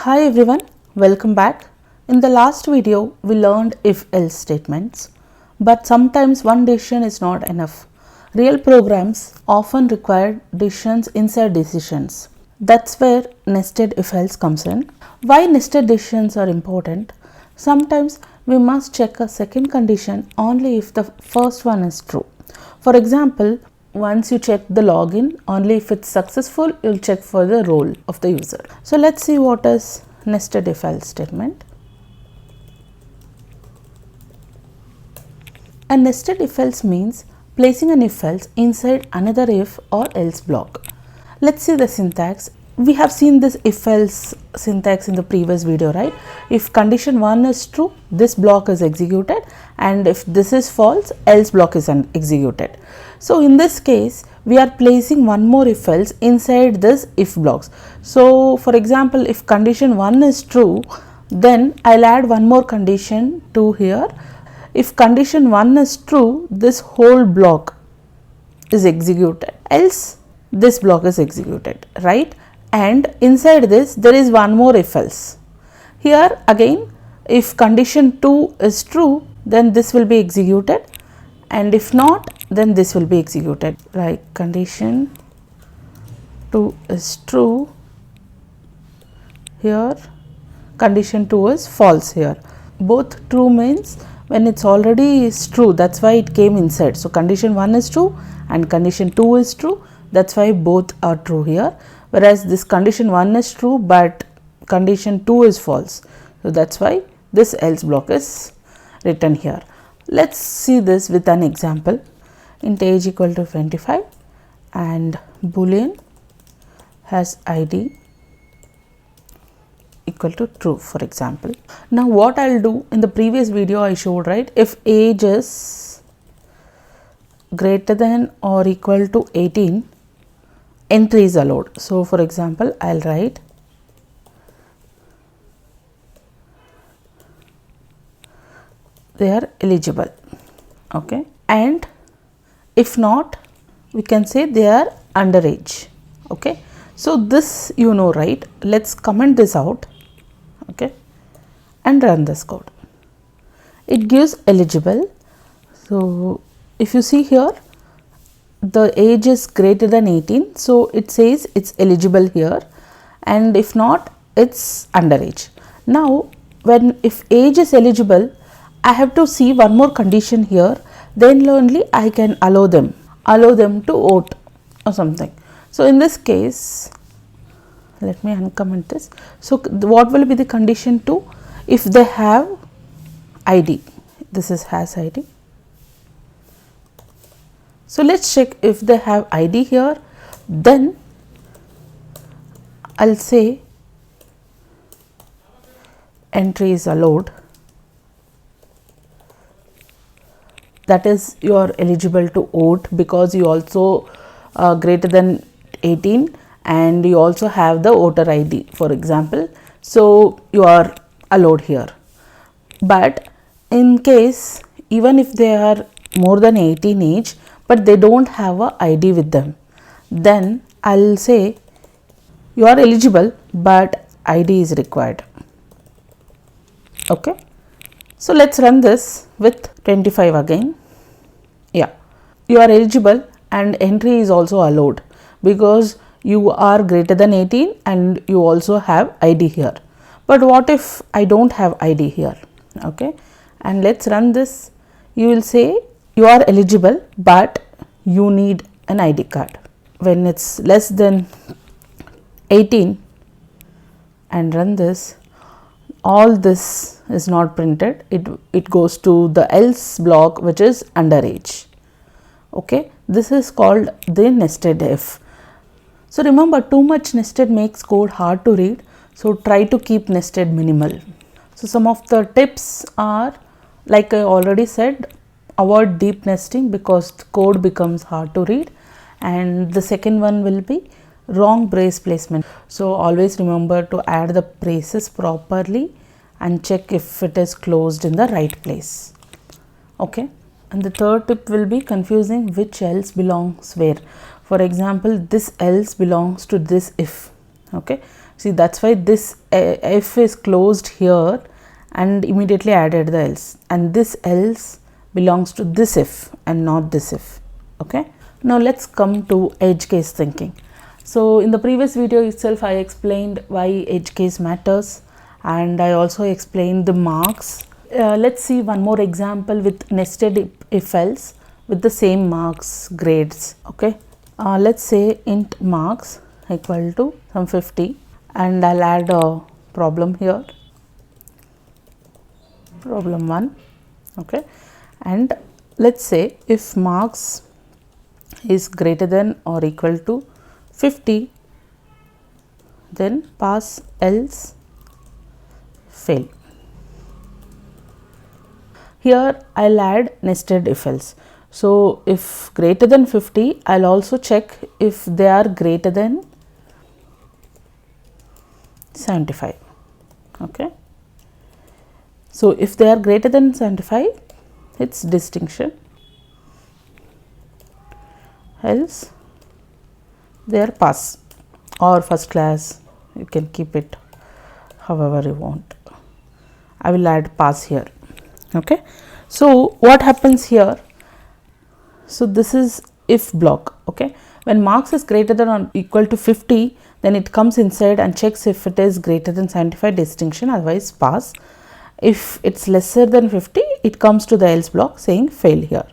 Hi everyone, welcome back. In the last video, we learned if-else statements, but sometimes one decision is not enough. Real programs often require decisions inside decisions. That's where nested if-else comes in. Why nested decisions are important? Sometimes we must check a second condition only if the first one is true. For example, once you check the login, only if it's successful, you'll check for the role of the user. So let's see what is nested if-else statement. A nested if-else means placing an if-else inside another if or else block. Let's see the syntax. We have seen this if-else syntax in the previous video, right? If condition 1 is true, this block is executed, and if this is false, else block is executed. So in this case, we are placing one more if-else inside this if blocks. So for example, if condition 1 is true, then I'll add one more condition 2 here. If condition 1 is true, this whole block is executed, else this block is executed, right? And inside this there is one more if else. Here again, if condition 2 is true, then this will be executed, and if not, then this will be executed. Like condition 2 is true, here condition 2 is false. Here both true means when it's already is true, that's why it came inside. So condition 1 is true and condition 2 is true, that's why both are true here. Whereas this condition 1 is true but condition 2 is false, so that's why this else block is written here. Let's see this with an example. Int age equal to 25 and boolean has id equal to true, for example. Now what I'll do, in the previous video I showed, right, if age is greater than or equal to 18, entry is allowed. So for example, I'll write they are eligible, okay, and if not, we can say they are underage, okay. So this you know, right? Let's comment this out, okay, and run this code. It gives eligible. So if you see here, the age is greater than 18, so it says it's eligible here, and if not, it's underage. Now if age is eligible, I have to see one more condition here, then only I can allow them to vote or something. So in this case, let me uncomment this. So what will be the condition 2? If they have ID, this is has ID. So let's check if they have ID here, then I'll say entry is allowed. That is, you are eligible to vote because you also greater than 18 and you also have the voter ID, for example. So you are allowed here. But in case, even if they are more than 18 age, but they don't have a ID with them, then I'll say you are eligible but ID is required, okay. So let's run this with 25 again. Yeah, you are eligible and entry is also allowed because you are greater than 18 and you also have ID here. But what if I don't have ID here, okay, and let's run this. You will say you are eligible but you need an ID card. When it's less than 18 and run this, all this is not printed, it goes to the else block, which is underage, okay. This is called the nested if. So remember, too much nested makes code hard to read, so try to keep nested minimal. So some of the tips are, like I already said, avoid deep nesting because the code becomes hard to read, and the second one will be wrong brace placement. So always remember to add the braces properly and check if it is closed in the right place, okay. And the third tip will be confusing which else belongs where. For example, this else belongs to this if, okay. See, that's why this if is closed here and immediately added the else, and this else belongs to this if and not this if. Okay, now let's come to edge case thinking. So in the previous video itself I explained why edge case matters, and I also explained the marks. Let's see one more example with nested if else with the same marks grades. Okay, let's say int marks equal to some 50, and I'll add a problem here, problem 1. Okay, and let's say if marks is greater than or equal to 50, then pass, else fail. Here I'll add nested if else. So if greater than 50, I'll also check if they are greater than 75. Okay, so if they are greater than 75, it's distinction, else they are pass or first class. You can keep it however you want. I will add pass here. Okay, so what happens here? So this is if block. Okay, when marks is greater than or equal to 50, then it comes inside and checks if it is greater than 75, distinction, otherwise pass. If it's lesser than 50, it comes to the else block saying fail here.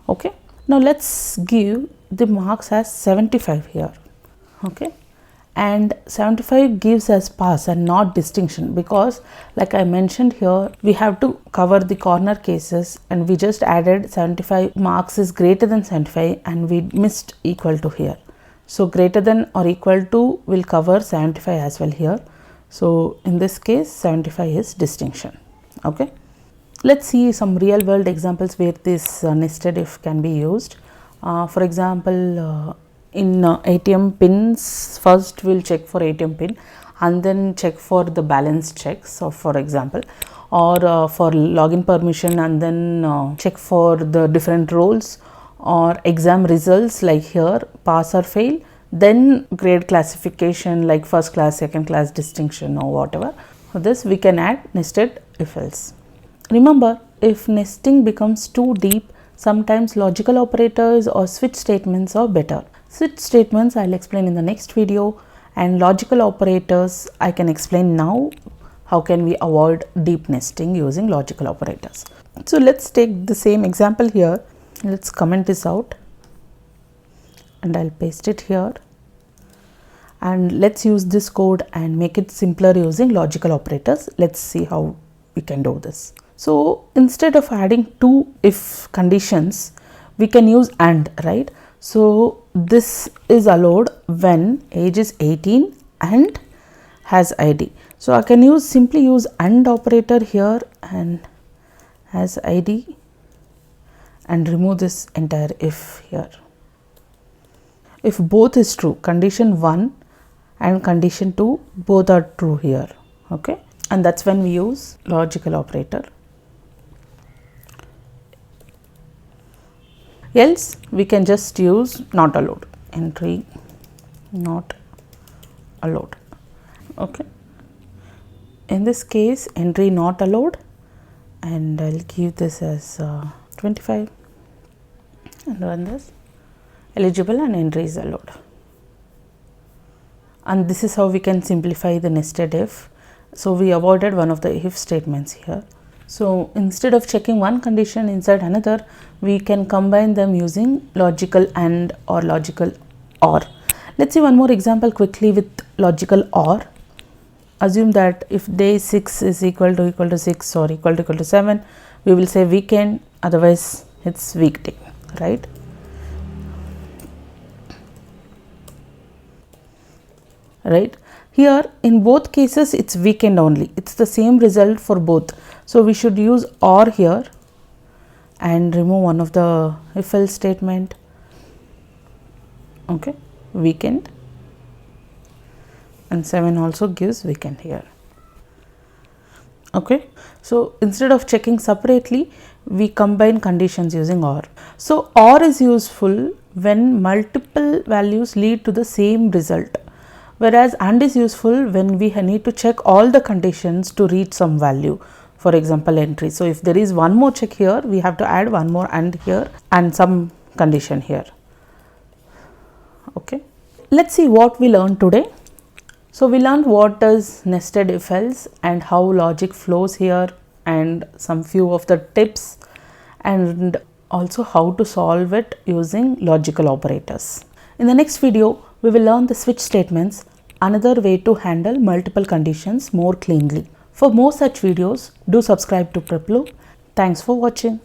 Okay, now let's give the marks as 75 here. Okay, and 75 gives us pass and not distinction, because like I mentioned here, we have to cover the corner cases, and we just added 75 marks is greater than 75 and we missed equal to here. So greater than or equal to will cover 75 as well here. So in this case 75 is distinction. Okay, let's see some real world examples where this nested if can be used. For example, in ATM pins, first we'll check for ATM pin and then check for the balance checks, or for example, or for login permission, and then check for the different roles, or exam results like here pass or fail, then grade classification like first class, second class, distinction, or whatever. For this we can add nested if else. Remember, if nesting becomes too deep, sometimes logical operators or switch statements are better. Switch statements I'll explain in the next video, and logical operators I can explain now. How can we avoid deep nesting using logical operators? So let's take the same example here. Let's comment this out and I'll paste it here, and let's use this code and make it simpler using logical operators. Let's see how we can do this. So instead of adding two if conditions, we can use and, right? So this is allowed when age is 18 and has ID. So I can simply use and operator here and has ID, and remove this entire if here. If both is true, condition 1 and condition 2 both are true here. Okay, and that's when we use logical operator. Else we can just use not allowed, entry not allowed. Okay, in this case entry not allowed, and I'll give this as 25 and run this. Eligible and entry is allowed. And this is how we can simplify the nested if. So we avoided one of the if statements here. So instead of checking one condition inside another, we can combine them using logical and or logical or. Let's see one more example quickly with logical or. Assume that if day 6 is equal to 6 or equal to 7, we will say weekend, otherwise it's weekday, right? Right, here in both cases it's weekend only, it's the same result for both. So we should use or here and remove one of the if else statement. Okay, weekend, and 7 also gives weekend here. Okay, so instead of checking separately, we combine conditions using or. So or is useful when multiple values lead to the same result. whereas AND is useful when we need to check all the conditions to reach some value, for example entry. So if there is one more check here, we have to add one more AND here and some condition here. Okay, let's see what we learned today. So we learned what is nested if else and how logic flows here, and some few of the tips, and also how to solve it using logical operators. In the next video, we will learn the switch statements, another way to handle multiple conditions more cleanly. For more such videos, do subscribe to PrepLoop. Thanks for watching.